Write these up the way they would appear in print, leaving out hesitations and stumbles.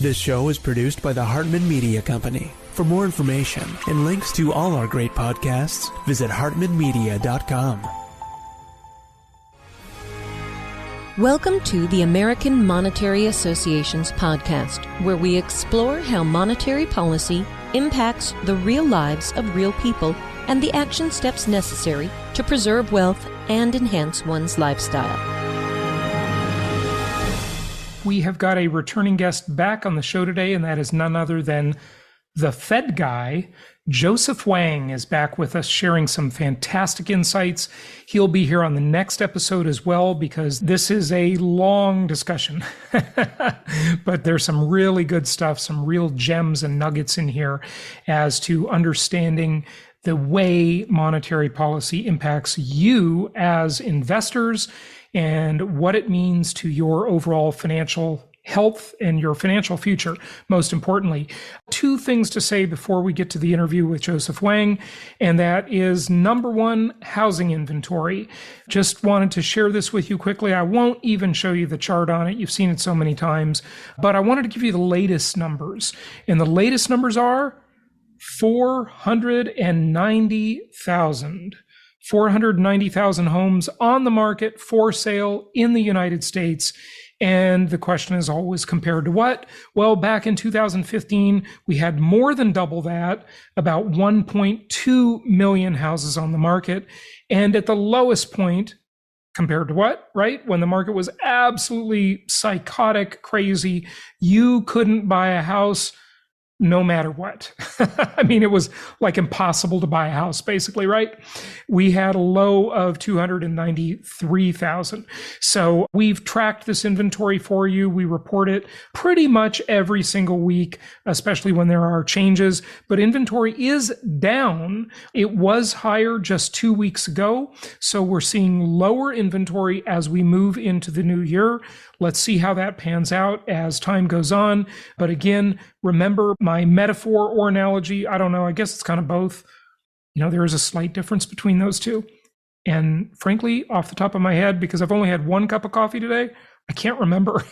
This show is produced by the Hartman Media Company. For more information and links to all our great podcasts, visit hartmanmedia.com. Welcome to the American Monetary Association's podcast, where we explore how monetary policy impacts the real lives of real people and the action steps necessary to preserve wealth and enhance one's lifestyle. We have got a returning guest back on the show today, and that is none other than the Fed guy. Joseph Wang is back with us, sharing some fantastic insights. He'll be here on the next episode as well, because this is a long discussion. But there's some really good stuff, some real gems and nuggets in here as to understanding the way monetary policy impacts you as investors and what it means to your overall financial health and your financial future, most importantly. Two things to say before we get to the interview with Joseph Wang, and that is, number one, housing inventory. Just wanted to share this with you quickly. I won't even show you the chart on it. You've seen it so many times, but I wanted to give you the latest numbers. And the latest numbers are 490,000. 490,000 homes on the market for sale in the United States. And the question is always, compared to what? Well, back in 2015, we had more than double that, about 1.2 million houses on the market. And at the lowest point, compared to what, right? When the market was absolutely psychotic, crazy, you couldn't buy a house no matter what. I mean, it was like impossible to buy a house, basically, right? We had a low of 293,000. So we've tracked this inventory for you. We report it pretty much every single week, especially when there are changes. But inventory is down. It was higher just 2 weeks ago. So we're seeing lower inventory as we move into the new year. Let's see how that pans out as time goes on. But again, remember my metaphor or analogy. I don't know. I guess it's kind of both. You know, there is a slight difference between those two. And frankly, off the top of my head, because I've only had one cup of coffee today, I can't remember.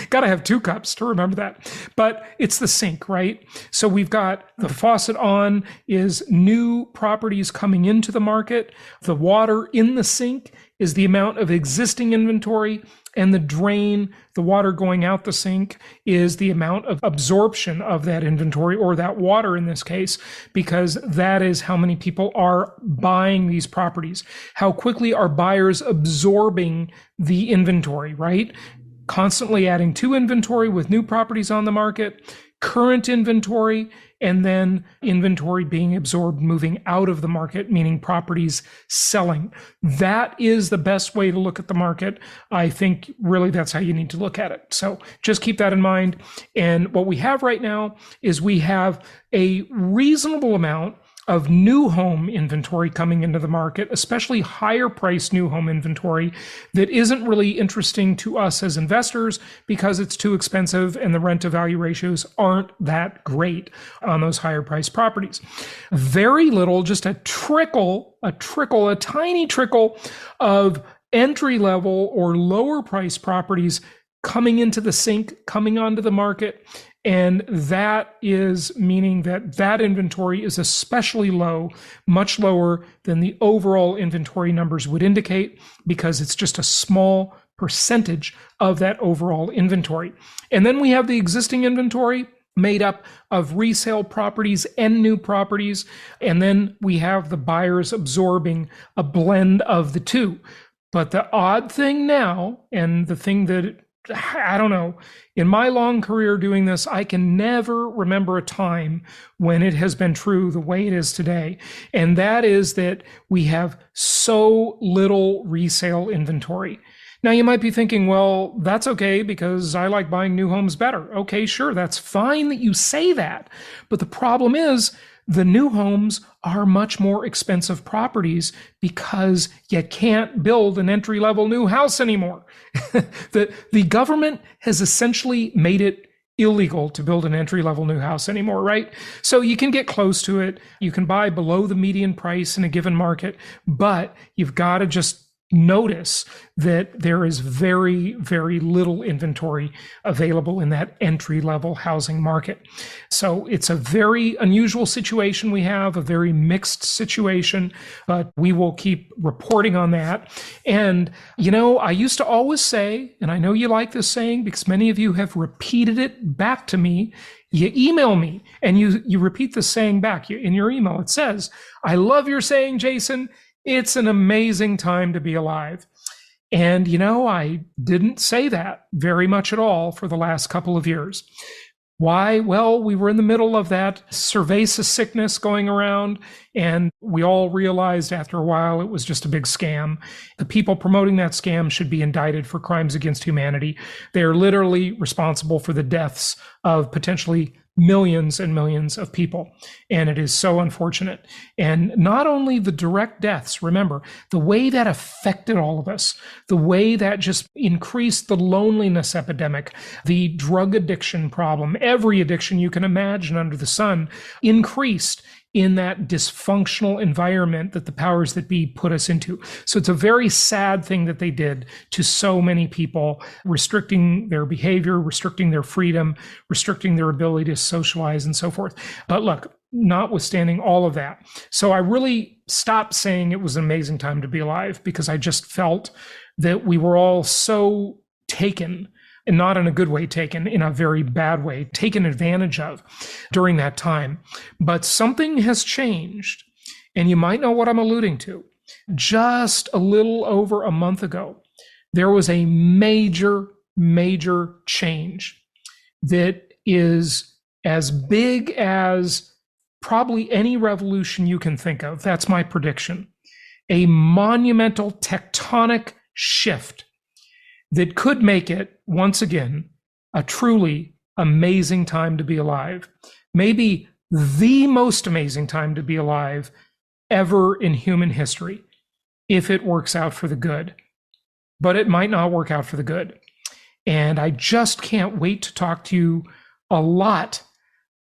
Got to have 2 cups to remember that. But it's the sink, right? So we've got the faucet on is new properties coming into the market. The water in the sink is the amount of existing inventory, and the drain, the water going out the sink, is the amount of absorption of that inventory, or that water in this case, because that is how many people are buying these properties. How quickly are buyers absorbing the inventory, right? Constantly adding to inventory with new properties on the market, current inventory, and then inventory being absorbed, moving out of the market, meaning properties selling. That is the best way to look at the market. I think really that's how you need to look at it. So just keep that in mind. And what we have right now is we have a reasonable amount of new home inventory coming into the market, especially higher priced new home inventory that isn't really interesting to us as investors because it's too expensive and the rent to value ratios aren't that great on those higher priced properties. Very little, just a tiny trickle of entry level or lower priced properties coming into the sink, coming onto the market. And that is meaning that that inventory is especially low, much lower than the overall inventory numbers would indicate, because it's just a small percentage of that overall inventory. And then we have the existing inventory made up of resale properties and new properties. And then we have the buyers absorbing a blend of the two. But the odd thing now, and the thing that I don't know, in my long career doing this, I can never remember a time when it has been true the way it is today. And that is that we have so little resale inventory. Now, you might be thinking, well, that's okay because I like buying new homes better. Okay, sure, that's fine that you say that. But the problem is, the new homes are much more expensive properties because you can't build an entry-level new house anymore. The government has essentially made it illegal to build an entry-level new house anymore, right? So you can get close to it. You can buy below the median price in a given market, but you've got to just notice that there is very, very little inventory available in that entry-level housing market. So it's a very unusual situation we have, a very mixed situation, but we will keep reporting on that. And, I used to always say, and I know you like this saying because many of you have repeated it back to me, you email me and you repeat the saying back in your email. It says, I love your saying, Jason. It's an amazing time to be alive. And, I didn't say that very much at all for the last couple of years. Why? Well, we were in the middle of that cerveza sickness going around, and we all realized after a while it was just a big scam. The people promoting that scam should be indicted for crimes against humanity. They are literally responsible for the deaths of potentially millions and millions of people. And it is so unfortunate. And not only the direct deaths, remember, the way that affected all of us, the way that just increased the loneliness epidemic, the drug addiction problem, every addiction you can imagine under the sun increased in that dysfunctional environment that the powers that be put us into. So it's a very sad thing that they did to so many people, restricting their behavior, restricting their freedom, restricting their ability to socialize and so forth. But look, notwithstanding all of that. So I really stopped saying it was an amazing time to be alive because I just felt that we were all so taken, and not in a good way taken, in a very bad way, taken advantage of during that time. But something has changed, and you might know what I'm alluding to. Just a little over a month ago, there was a major, major change that is as big as probably any revolution you can think of. That's my prediction. A monumental tectonic shift that could make it, once again, a truly amazing time to be alive. Maybe the most amazing time to be alive ever in human history, if it works out for the good. But it might not work out for the good. And I just can't wait to talk to you a lot.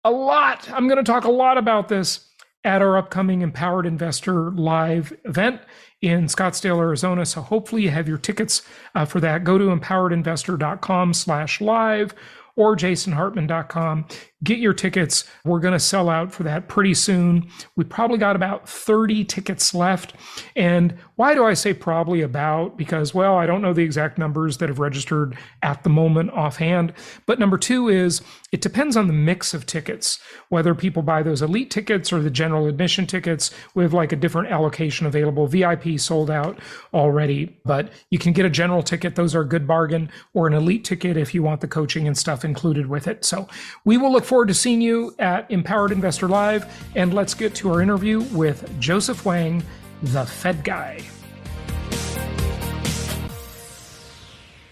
I'm going to talk a lot about this at our upcoming Empowered Investor Live event in Scottsdale, Arizona. So hopefully you have your tickets for that. Go to empoweredinvestor.com/live or jasonhartman.com. Get your tickets. We're going to sell out for that pretty soon. We probably got about 30 tickets left. And why do I say probably about? Because, well, I don't know the exact numbers that have registered at the moment offhand. But number two is it depends on the mix of tickets, whether people buy those elite tickets or the general admission tickets. We have like a different allocation available. VIP sold out already, but you can get a general ticket. Those are a good bargain, or an elite ticket if you want the coaching and stuff included with it. So we will look forward to seeing you at Empowered Investor Live. And let's get to our interview with Joseph Wang, the Fed guy.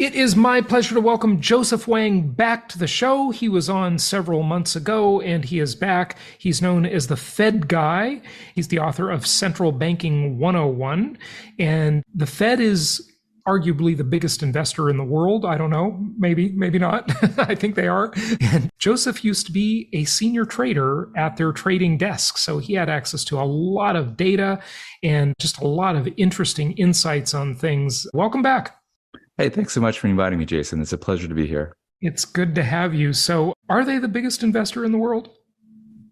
It is my pleasure to welcome Joseph Wang back to the show. He was on several months ago, and he is back. He's known as the Fed guy. He's the author of Central Banking 101. And the Fed is arguably the biggest investor in the world. I don't know, maybe not. I think they are. And Joseph used to be a senior trader at their trading desk. So he had access to a lot of data and just a lot of interesting insights on things. Welcome back. Hey, thanks so much for inviting me, Jason. It's a pleasure to be here. It's good to have you. So are they the biggest investor in the world?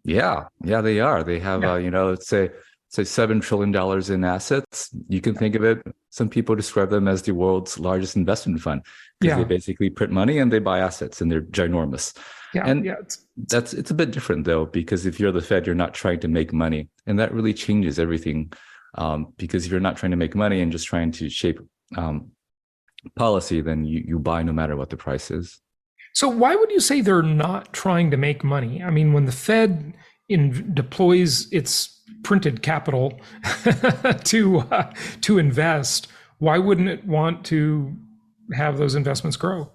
Yeah, they are. They have, let's say $7 trillion in assets. You can think of it, some people describe them as the world's largest investment fund because they basically print money and they buy assets and they're ginormous. It's a bit different though, because if you're the Fed, you're not trying to make money. And that really changes everything because if you're not trying to make money and just trying to shape policy, then you buy no matter what the price is. So why would you say they're not trying to make money? I mean, when the Fed deploys its printed capital to invest, why wouldn't it want to have those investments grow?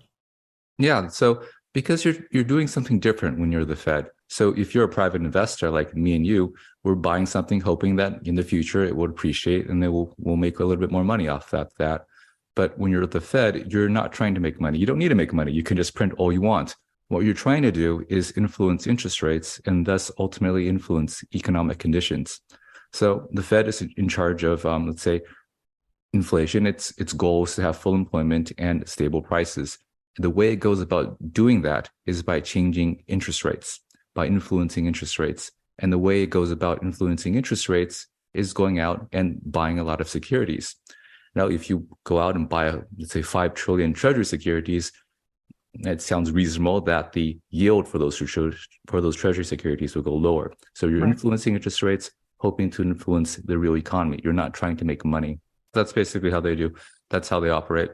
Yeah, so because you're doing something different when you're the Fed. So if you're a private investor like me and you, we're buying something hoping that in the future it will appreciate and we'll make a little bit more money off that. But when you're at the Fed, you're not trying to make money. You don't need to make money. You can just print all you want. What you're trying to do is influence interest rates and thus ultimately influence economic conditions. So the Fed is in charge of, let's say, inflation. Its goal is to have full employment and stable prices. The way it goes about doing that is by changing interest rates, by influencing interest rates. And the way it goes about influencing interest rates is going out and buying a lot of securities. Now, if you go out and buy, let's say, 5 trillion Treasury securities, it sounds reasonable that the yield for those Treasury securities will go lower. So you're influencing interest rates, hoping to influence the real economy. You're not trying to make money. That's basically how they do. That's how they operate.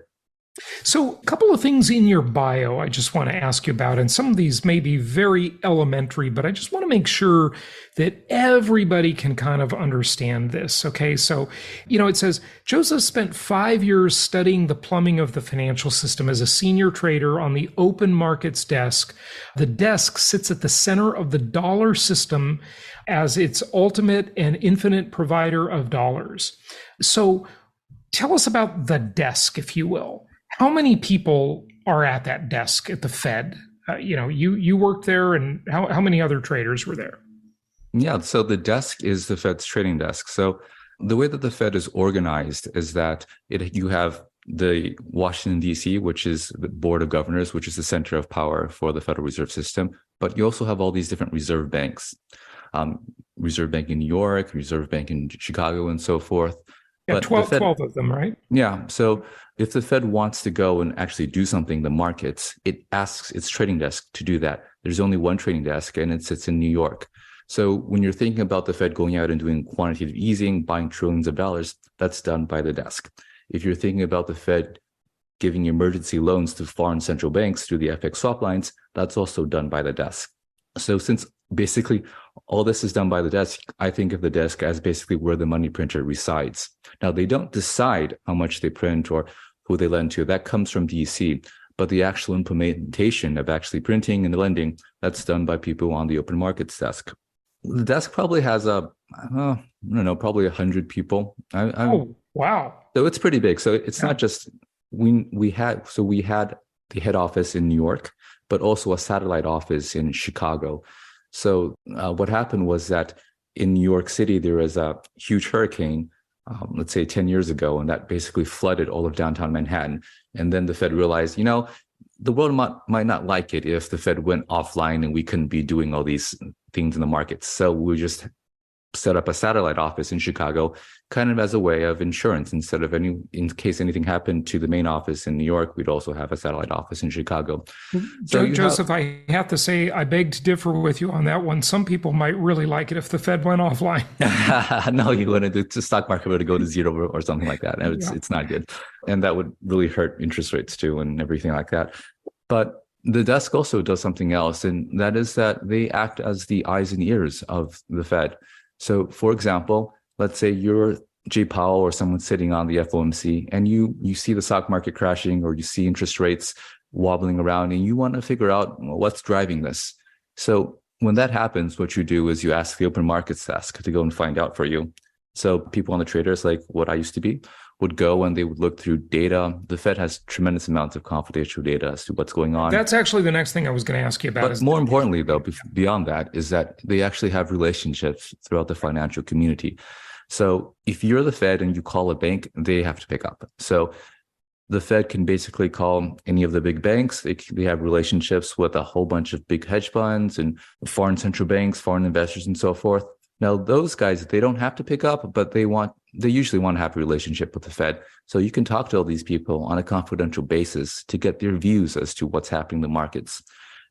So a couple of things in your bio I just want to ask you about, and some of these may be very elementary, but I just want to make sure that everybody can kind of understand this. Okay, so, it says, Joseph spent 5 years studying the plumbing of the financial system as a senior trader on the open markets desk. The desk sits at the center of the dollar system as its ultimate and infinite provider of dollars. So tell us about the desk, if you will. How many people are at that desk at the Fed? You worked there, and how many other traders were there? Yeah, so the desk is the Fed's trading desk. So the way that the Fed is organized is that you have the Washington, D.C., which is the Board of Governors, which is the center of power for the Federal Reserve System. But you also have all these different reserve banks, Reserve Bank in New York, Reserve Bank in Chicago, and so forth. Yeah, 12 of them, right? Yeah. So if the Fed wants to go and actually do something in the markets, it asks its trading desk to do that. There's only one trading desk, and it sits in New York. So when you're thinking about the Fed going out and doing quantitative easing, buying trillions of dollars, that's done by the desk. If you're thinking about the Fed giving emergency loans to foreign central banks through the FX swap lines, that's also done by the desk. So since basically all this is done by the desk, I think of the desk as basically where the money printer resides. Now, they don't decide how much they print or who they lend to. That comes from DC. But the actual implementation of actually printing and lending, that's done by people on the open markets desk. The desk probably has probably 100 people. Oh, wow. So it's pretty big. So it's not just, we had the head office in New York, but also a satellite office in Chicago. So what happened was that in New York City, there was a huge hurricane, let's say 10 years ago, and that basically flooded all of downtown Manhattan. And then the Fed realized, the world might not like it if the Fed went offline and we couldn't be doing all these things in the markets. So we just set up a satellite office in Chicago, kind of as a way of insurance. Instead of in case anything happened to the main office in New York, we'd also have a satellite office in Chicago. So Joseph, I have to say, I beg to differ with you on that one. Some people might really like it if the Fed went offline. No, you want the stock market would go to zero or something like that. It's not good. And that would really hurt interest rates too and everything like that. But the desk also does something else, and that is that they act as the eyes and ears of the Fed. So, for example, let's say you're Jay Powell or someone sitting on the FOMC, and you see the stock market crashing, or you see interest rates wobbling around, and you want to figure out what's driving this. So when that happens, what you do is you ask the open markets desk to go and find out for you. So people on the traders, like what I used to be, would go and they would look through data. The Fed has tremendous amounts of confidential data as to what's going on. That's actually the next thing I was going to ask you about. But more importantly, though, beyond that, is that they actually have relationships throughout the financial community. So if you're the Fed and you call a bank, they have to pick up. So the Fed can basically call any of the big banks. They have relationships with a whole bunch of big hedge funds and foreign central banks, foreign investors, and so forth. Now, those guys, they don't have to pick up, but they usually want to have a relationship with the Fed. So you can talk to all these people on a confidential basis to get their views as to what's happening in the markets.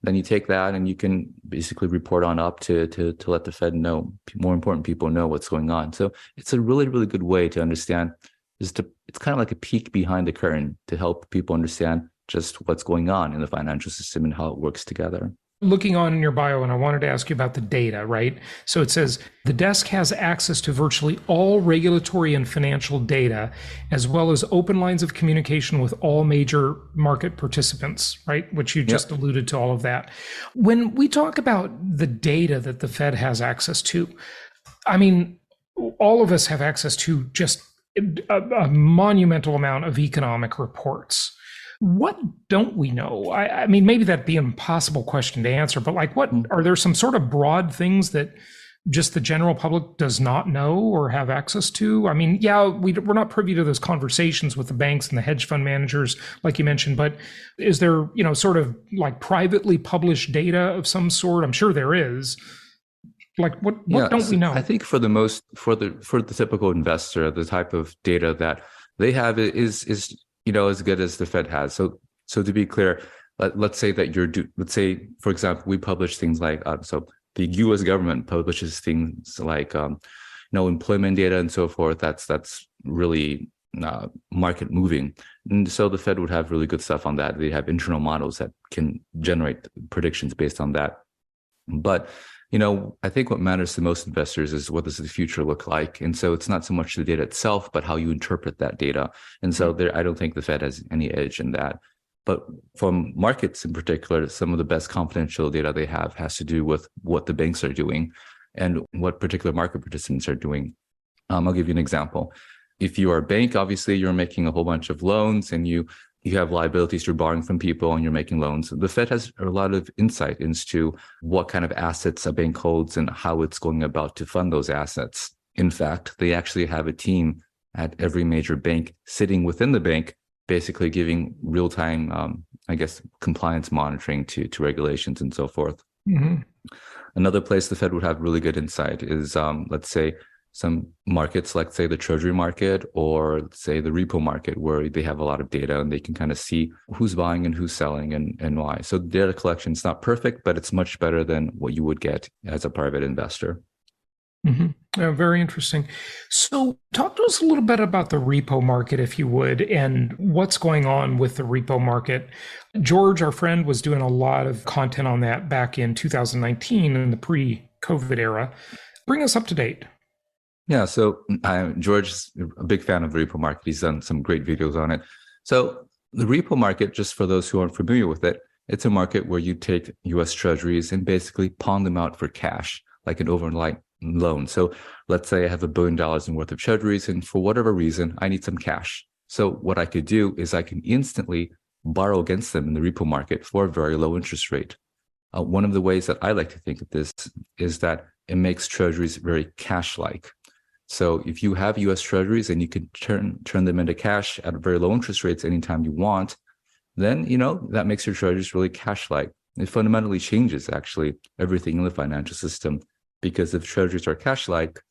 Then you take that and you can basically report on up to let the Fed know, more important people know what's going on. So it's a really, really good way to understand. It's kind of like a peek behind the curtain to help people understand just what's going on in the financial system and how it works together. Looking on in your bio, and I wanted to ask you about the data, right? So it says the desk has access to virtually all regulatory and financial data, as well as open lines of communication with all major market participants, right? Which you just alluded to all of that. When we talk about the data that the Fed has access to, I mean, all of us have access to just a monumental amount of economic reports. What don't we know? I mean, maybe that'd be an impossible question to answer, but like, what are there some sort of broad things that just the general public does not know or have access to? I mean, yeah, we're not privy to those conversations with the banks and the hedge fund managers, like you mentioned, but is there, sort of like privately published data of some sort? I'm sure there is. Like what don't we know? I think for the typical investor, the type of data that they have is as good as the Fed has. So to be clear, let's say that let's say, for example, we publish things like so the U.S. government publishes things like employment data and so forth. That's really market moving, and so the Fed would have really good stuff on that. They have internal models that can generate predictions based on that. But I think what matters to most investors is what does the future look like, and so it's not so much the data itself, but how you interpret that data. And so I don't think the Fed has any edge in that. But from markets in particular, some of the best confidential data they have has to do with what the banks are doing and what particular market participants are doing. I'll give you an example. If you are a bank, obviously you're making a whole bunch of loans and you have liabilities, you're borrowing from people and you're making loans. The Fed has a lot of insight into what kind of assets a bank holds and how it's going about to fund those assets. In fact, they actually have a team at every major bank sitting within the bank, basically giving real-time, compliance monitoring to regulations and so forth. Mm-hmm. Another place the Fed would have really good insight is, let's say, some markets, like say the Treasury market or say the repo market, where they have a lot of data and they can kind of see who's buying and who's selling and why. So data collection is not perfect, but it's much better than what you would get as a private investor. Mm-hmm. Very interesting. So talk to us a little bit about the repo market, if you would, and what's going on with the repo market. George, our friend, was doing a lot of content on that back in 2019 in the pre-COVID era. Bring us up to date. Yeah, so George is a big fan of the repo market. He's done some great videos on it. So the repo market, just for those who aren't familiar with it, it's a market where you take U.S. Treasuries and basically pawn them out for cash, like an overnight loan. So let's say I have $1 billion worth of Treasuries, and for whatever reason, I need some cash. So what I could do is I can instantly borrow against them in the repo market for a very low interest rate. One of the ways that I like to think of this is that it makes Treasuries very cash-like. So if you have U.S. Treasuries and you can turn them into cash at very low interest rates anytime you want, then, that makes your Treasuries really cash-like. It fundamentally changes, actually, everything in the financial system, because if Treasuries are cash-like,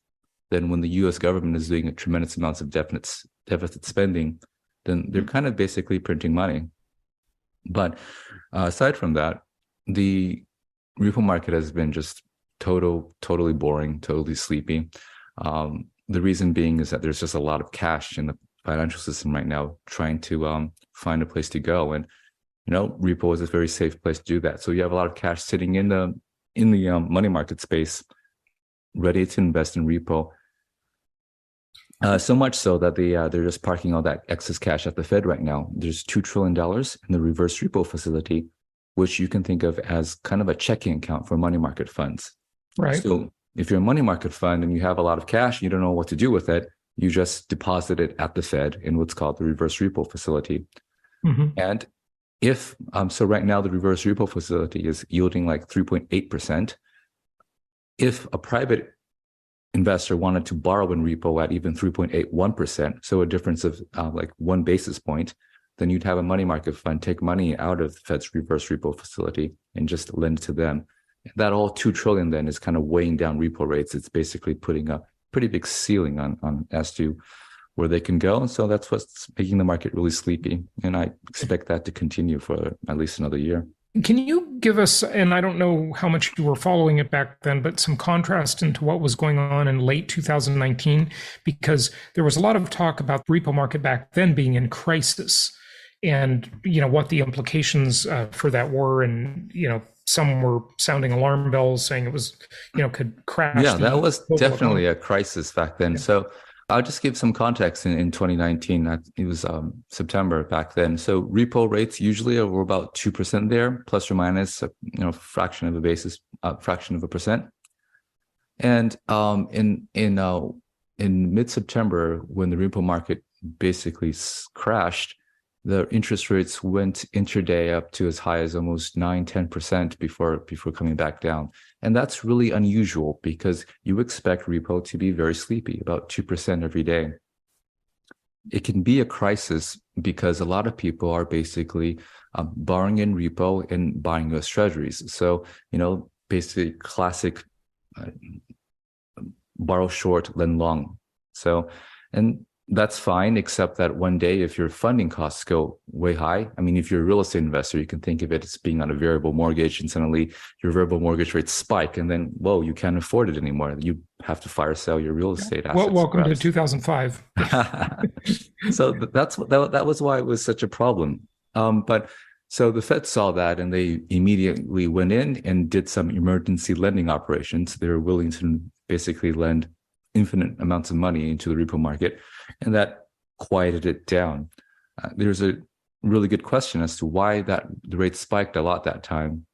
then when the U.S. government is doing tremendous amounts of deficit spending, then they're kind of basically printing money. But aside from that, the repo market has been just totally boring, totally sleepy. The reason being is that there's just a lot of cash in the financial system right now trying to find a place to go. And, repo is a very safe place to do that. So you have a lot of cash sitting in the money market space, ready to invest in repo. So much so that they're just parking all that excess cash at the Fed right now. There's $2 trillion in the reverse repo facility, which you can think of as kind of a checking account for money market funds. Right. So if you're a money market fund and you have a lot of cash and you don't know what to do with it, you just deposit it at the Fed in what's called the reverse repo facility. Mm-hmm. And if, so right now the reverse repo facility is yielding like 3.8%. If a private investor wanted to borrow in repo at even 3.81%, so a difference of like 1 basis point, then you'd have a money market fund take money out of the Fed's reverse repo facility and just lend to them. That whole $2 trillion then is kind of weighing down repo rates. It's basically putting a pretty big ceiling on as to where they can go. And so that's what's making the market really sleepy. And I expect that to continue for at least another year. Can you give us, and I don't know how much you were following it back then, but some contrast into what was going on in late 2019, because there was a lot of talk about the repo market back then being in crisis and, what the implications for that were. And, some were sounding alarm bells saying it was, could crash. Yeah, that was definitely a crisis back then. Yeah. So I'll just give some context in 2019. It was September back then. So repo rates usually were about 2% there, plus or minus, fraction of a percent. And in mid-September, when the repo market basically crashed, the interest rates went intraday up to as high as almost 9-10% before coming back down. And that's really unusual because you expect repo to be very sleepy, about 2% every day. It can be a crisis because a lot of people are basically borrowing in repo and buying US Treasuries. So, basically classic borrow short, lend long. So, and that's fine, except that one day, if your funding costs go way high, I mean, if you're a real estate investor, you can think of it as being on a variable mortgage, and suddenly your variable mortgage rates spike, and then, whoa, you can't afford it anymore. You have to fire sell your real estate assets. Well, welcome to 2005. So that was why it was such a problem. So the Fed saw that, and they immediately went in and did some emergency lending operations. They were willing to basically lend infinite amounts of money into the repo market, and that quieted it down. There's a really good question as to why the rate spiked a lot that time.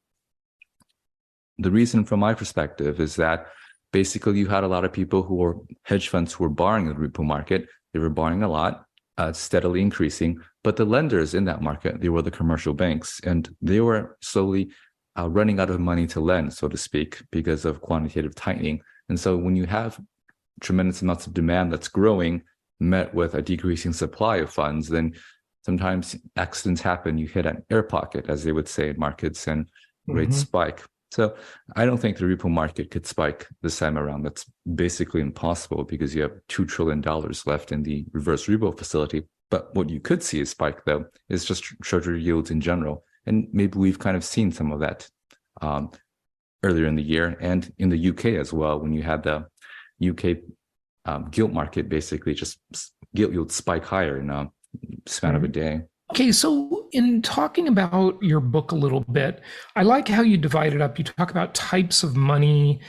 The reason from my perspective is that basically you had a lot of people who were hedge funds who were borrowing in the repo market. They were borrowing a lot, steadily increasing, but the lenders in that market, they were the commercial banks, and they were slowly running out of money to lend, so to speak, because of quantitative tightening. And so when you have tremendous amounts of demand that's growing met with a decreasing supply of funds, then sometimes accidents happen. You hit an air pocket, as they would say in markets, and rates spike. So I don't think the repo market could spike this time around. That's basically impossible because you have $2 trillion left in the reverse repo facility. But what you could see a spike, though, is just treasury yields in general. And maybe we've kind of seen some of that earlier in the year, and in the UK as well, when you had the UK gilt market basically just gilt yield spike higher in a span of a day. Okay, so in talking about your book a little bit, I like how you divide it up. You talk about types of money,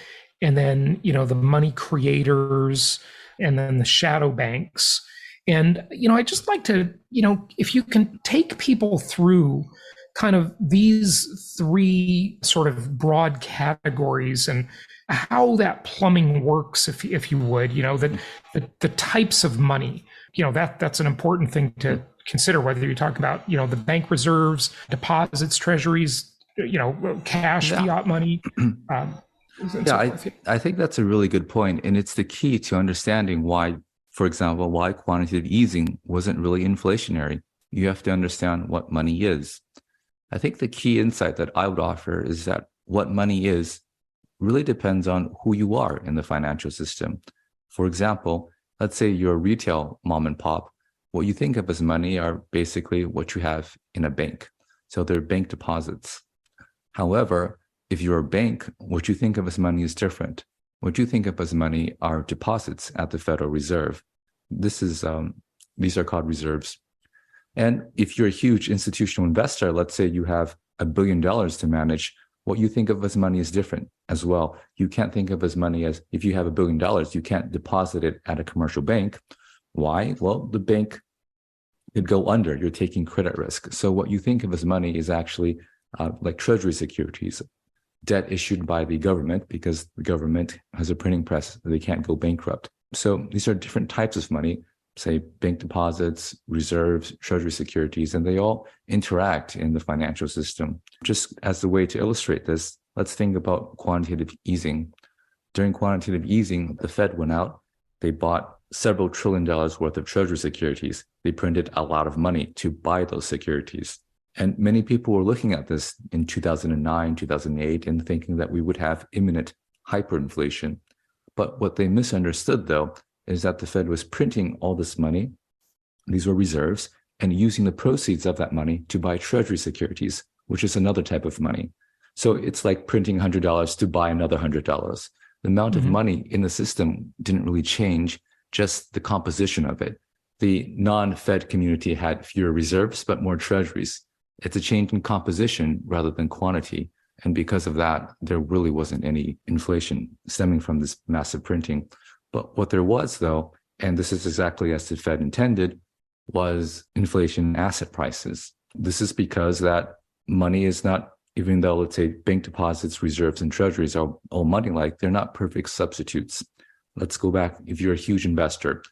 and then, the money creators, and then the shadow banks. And, I just like to, if you can take people through kind of these three sort of broad categories and how that plumbing works, if you would, the types of money, that's an important thing to consider, whether you talk about, the bank reserves, deposits, treasuries, cash, fiat money. I think that's a really good point. And it's the key to understanding why, for example, why quantitative easing wasn't really inflationary. You have to understand what money is. I think the key insight that I would offer is that what money is really depends on who you are in the financial system. For example, let's say you're a retail mom and pop. What you think of as money are basically what you have in a bank. So they're bank deposits. However, if you're a bank, what you think of as money is different. What you think of as money are deposits at the Federal Reserve. These are called reserves. And if you're a huge institutional investor, let's say you have $1 billion to manage, what you think of as money is different as well. You can't think of as money as, if you have $1 billion, you can't deposit it at a commercial bank. Why? Well, the bank could go under. You're taking credit risk. So what you think of as money is actually like Treasury securities, debt issued by the government, because the government has a printing press. They can't go bankrupt. So these are different types of money, say bank deposits, reserves, Treasury securities, and they all interact in the financial system. Just as a way to illustrate this, let's think about quantitative easing. During quantitative easing, the Fed went out. They bought several $1 trillion worth of Treasury securities. They printed a lot of money to buy those securities. And many people were looking at this in 2009, 2008, and thinking that we would have imminent hyperinflation. But what they misunderstood, though, is that the Fed was printing all this money, these were reserves, and using the proceeds of that money to buy Treasury securities, which is another type of money. So it's like printing $100 to buy another $100. The amount of money in the system didn't really change, just the composition of it. The non-Fed community had fewer reserves, but more treasuries. It's a change in composition rather than quantity. And because of that, there really wasn't any inflation stemming from this massive printing. But what there was, though, and this is exactly as the Fed intended, was inflation in asset prices. This is because that money is not, even though, let's say, bank deposits, reserves, and treasuries are all money-like, they're not perfect substitutes. Let's go back. If you're a huge investor,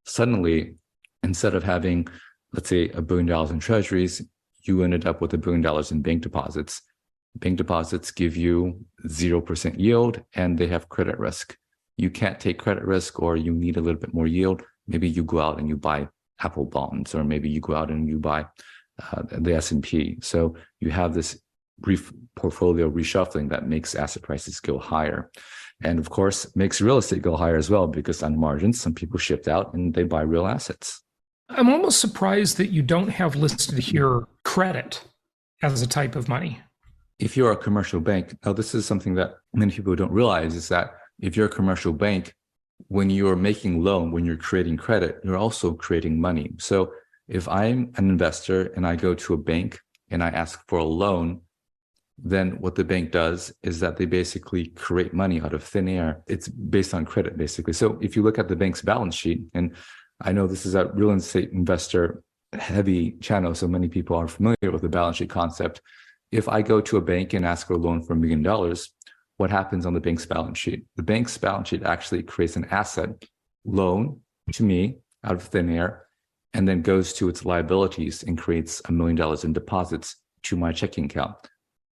suddenly, instead of having let's say $1 billion in treasuries, you ended up with $1 billion in bank deposits. Bank deposits give you 0% yield and they have credit risk. You can't take credit risk, or you need a little bit more yield. Maybe you go out and you buy Apple bonds, or maybe you go out and you buy the S&P. So you have this portfolio reshuffling that makes asset prices go higher. And of course, makes real estate go higher as well, because on margins, some people shipped out and they buy real assets. I'm almost surprised that you don't have listed here credit as a type of money. If you're a commercial bank, now this is something that many people don't realize, is that if you're a commercial bank, when you're making loan, when you're creating credit, you're also creating money. So if I'm an investor and I go to a bank and I ask for a loan, then what the bank does is that they basically create money out of thin air. It's based on credit, basically. So if you look at the bank's balance sheet, and I know this is a real estate investor heavy channel, so many people are familiar with the balance sheet concept. If I go to a bank and ask for a loan for $1 million, what happens on the bank's balance sheet? The bank's balance sheet actually creates an asset loan to me out of thin air, and then goes to its liabilities and creates $1 million in deposits to my checking account.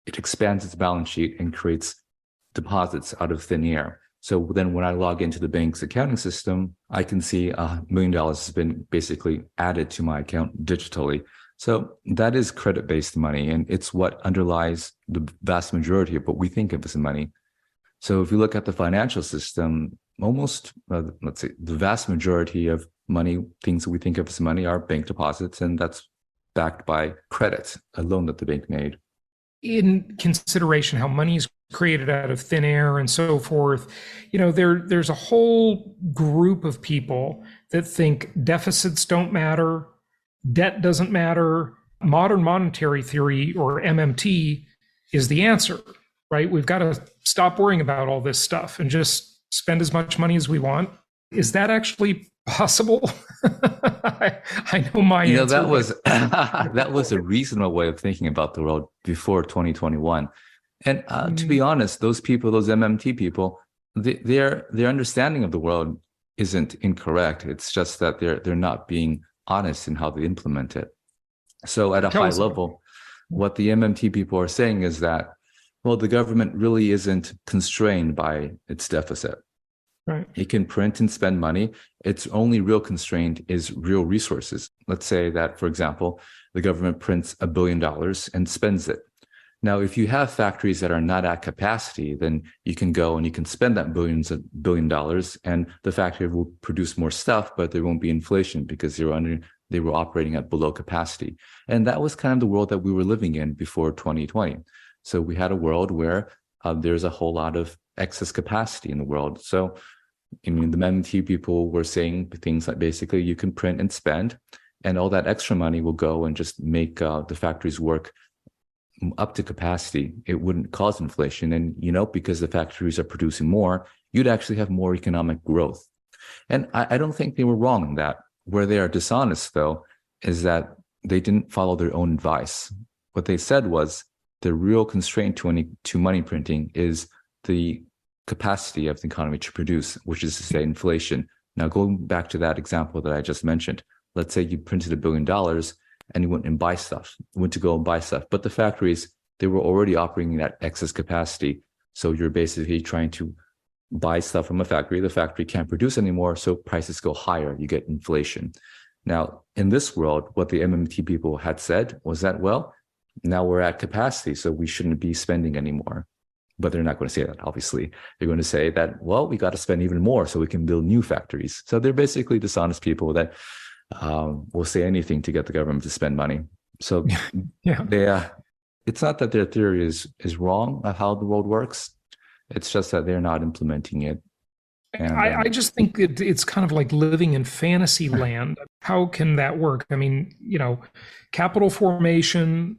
It expands its balance sheet and creates deposits out of thin air. So then when I log into the bank's accounting system, I can see $1 million has been basically added to my account digitally. So that is credit-based money, and it's what underlies the vast majority of what we think of as money. So if you look at the financial system, almost, let's say, the vast majority of money, things that we think of as money, are bank deposits, and that's backed by credit, a loan that the bank made. In consideration how money is created out of thin air and so forth, there's a whole group of people that think deficits don't matter, debt doesn't matter. Modern monetary theory, or MMT, is the answer, right? We've got to stop worrying about all this stuff and just spend as much money as we want. Is that actually possible? I know my answer. That was a reasonable way of thinking about the world before 2021. And to be honest, those people, those MMT people, their understanding of the world isn't incorrect. It's just that they're not being honest in how they implement it. So at a high level, what the MMT people are saying is that, well, the government really isn't constrained by its deficit. Right. It can print and spend money. Its only real constraint is real resources. Let's say that, for example, the government prints $1 billion and spends it. Now, if you have factories that are not at capacity, then you can go and you can spend that $1 billion, and the factory will produce more stuff, but there won't be inflation because they were operating at below capacity. And that was kind of the world that we were living in before 2020. So we had a world where there's a whole lot of excess capacity in the world. So the MMT people were saying things like, basically, you can print and spend, and all that extra money will go and just make the factories work up to capacity. It wouldn't cause inflation. And, because the factories are producing more, you'd actually have more economic growth. And I don't think they were wrong in that. Where they are dishonest, though, is that they didn't follow their own advice. What they said was the real constraint to money printing is the capacity of the economy to produce, which is to say inflation. Now, going back to that example that I just mentioned, let's say you printed $1 billion and you went and buy stuff, but the factories, they were already operating at excess capacity. So you're basically trying to buy stuff from a factory. The factory can't produce anymore, so prices go higher. You get inflation. Now, in this world, what the MMT people had said was that, well, now we're at capacity, so we shouldn't be spending anymore. But they're not going to say that, obviously. They're going to say that, well, we got to spend even more so we can build new factories. So they're basically dishonest people that will say anything to get the government to spend money. So it's not that their theory is wrong of how the world works. It's just that they're not implementing it. And, I just think it's kind of like living in fantasy land. How can that work? I mean, capital formation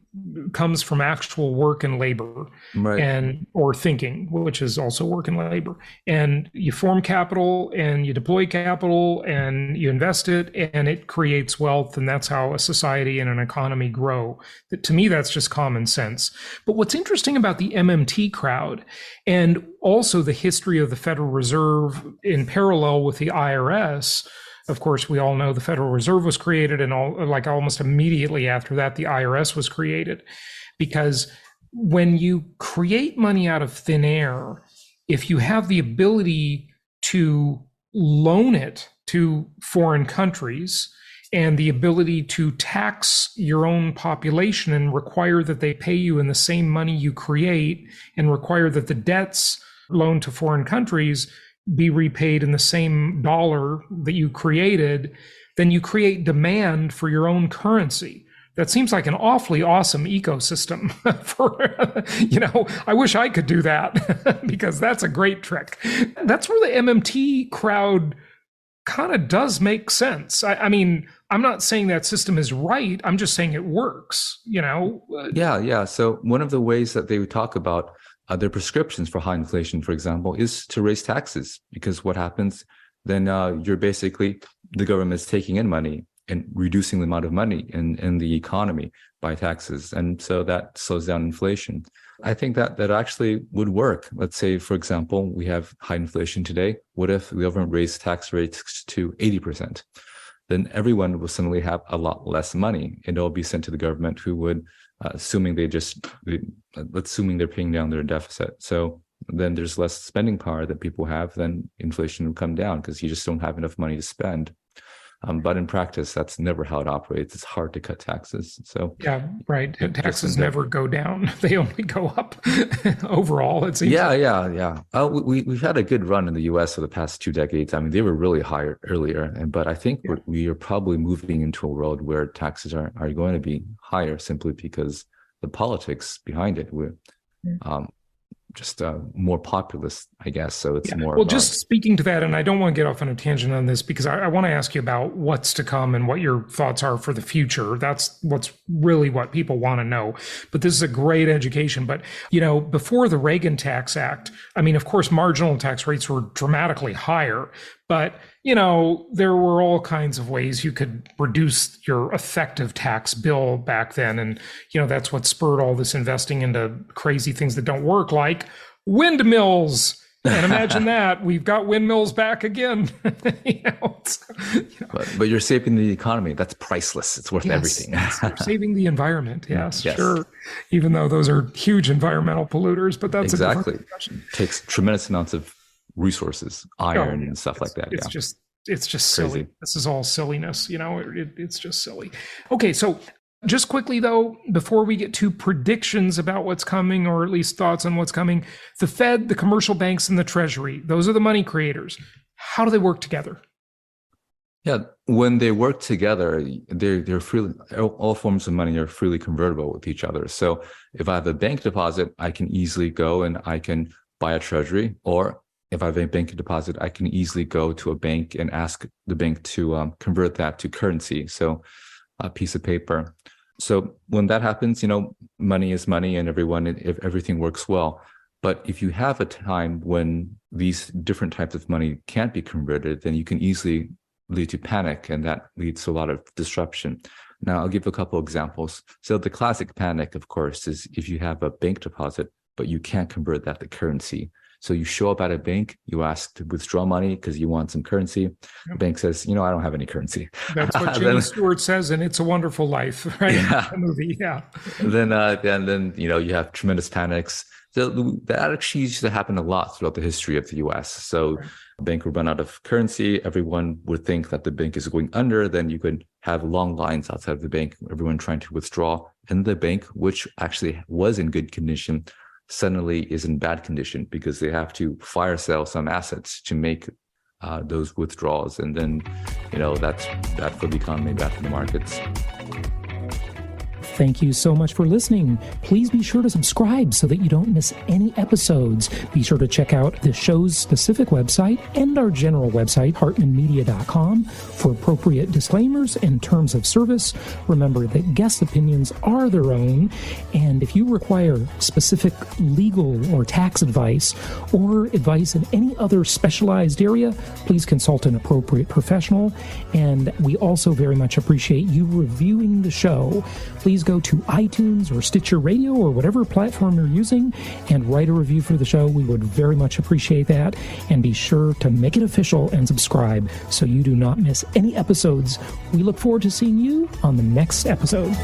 comes from actual work and labor, right, or thinking, which is also work and labor. And you form capital and you deploy capital and you invest it and it creates wealth. And that's how a society and an economy grow. To me, that's just common sense. But what's interesting about the MMT crowd, and also the history of the Federal Reserve in parallel with the IRS, Of course, we all know the Federal Reserve was created, and almost immediately after that, the IRS was created. Because when you create money out of thin air, if you have the ability to loan it to foreign countries and the ability to tax your own population and require that they pay you in the same money you create, and require that the debts loaned to foreign countries be repaid in the same dollar that you created, then you create demand for your own currency. That seems like an awfully awesome ecosystem for, I wish I could do that because that's a great trick. That's where the MMT crowd kind of does make sense. I mean, I'm not saying that system is right. I'm just saying it works, Yeah. So one of the ways that they would talk about their prescriptions for high inflation, for example, is to raise taxes, because what happens then, you're basically, the government is taking in money and reducing the amount of money in the economy by taxes. And so that slows down inflation. I think that actually would work. Let's say, for example, we have high inflation today. What if the government raised tax rates to 80%? Then everyone will suddenly have a lot less money, and it'll be sent to the government, who would, assuming they're paying down their deficit. So then there's less spending power that people have, then inflation will come down because you just don't have enough money to spend. But in practice, that's never how it operates. It's hard to cut taxes. So yeah, right. Taxes never go down; they only go up overall. It seems. Yeah. We've had a good run in the U.S. for the past 2 decades. I mean, they were really high earlier, but I think we are probably moving into a world where taxes are going to be higher, simply because the politics behind it were just more populist, I guess. So it's more. Well, just speaking to that, and I don't want to get off on a tangent on this, because I want to ask you about what's to come and what your thoughts are for the future. That's what's really what people want to know. But this is a great education. But, before the Reagan Tax Act, I mean, of course, marginal tax rates were dramatically higher. But, there were all kinds of ways you could reduce your effective tax bill back then. And, that's what spurred all this investing into crazy things that don't work, like windmills. And imagine that we've got windmills back again. But you're saving the economy. That's priceless. It's worth everything. You're saving the environment. Yes, sure. Even though those are huge environmental polluters, but that's exactly. A different discussion. It takes tremendous amounts of resources, iron and stuff like that. It's just silly. This is all silliness. It's just silly. Okay, so just quickly though, before we get to predictions about what's coming, or at least thoughts on what's coming, the Fed, the commercial banks, and the Treasury, those are the money creators. How do they work together? Yeah, when they work together, they're freely, all forms of money are freely convertible with each other. So if I have a bank deposit, I can easily go and I can buy a Treasury, or if I have a bank deposit, I can easily go to a bank and ask the bank to convert that to currency, so a piece of paper. So when that happens, money is money, and if everything works well. But if you have a time when these different types of money can't be converted, then you can easily lead to panic, and that leads to a lot of disruption. Now, I'll give a couple examples. So the classic panic, of course, is if you have a bank deposit, but you can't convert that to currency. So you show up at a bank, you ask to withdraw money because you want some currency. The bank says, I don't have any currency. That's what James Stewart says in It's a Wonderful Life, right? Yeah. The movie, yeah. Then you have tremendous panics. So that actually used to happen a lot throughout the history of the U.S. So a bank would run out of currency. Everyone would think that the bank is going under. Then you could have long lines outside of the bank, everyone trying to withdraw. And the bank, which actually was in good condition, suddenly is in bad condition because they have to fire sell some assets to make those withdrawals. And then, that's bad for the economy, bad for the markets. Thank you so much for listening. Please be sure to subscribe so that you don't miss any episodes. Be sure to check out the show's specific website and our general website, hartmanmedia.com, for appropriate disclaimers and terms of service. Remember that guest opinions are their own, and if you require specific legal or tax advice or advice in any other specialized area, please consult an appropriate professional. And we also very much appreciate you reviewing the show. Please go go to iTunes or Stitcher Radio or whatever platform you're using and write a review for the show. We would very much appreciate that. And be sure to make it official and subscribe so you do not miss any episodes. We look forward to seeing you on the next episode.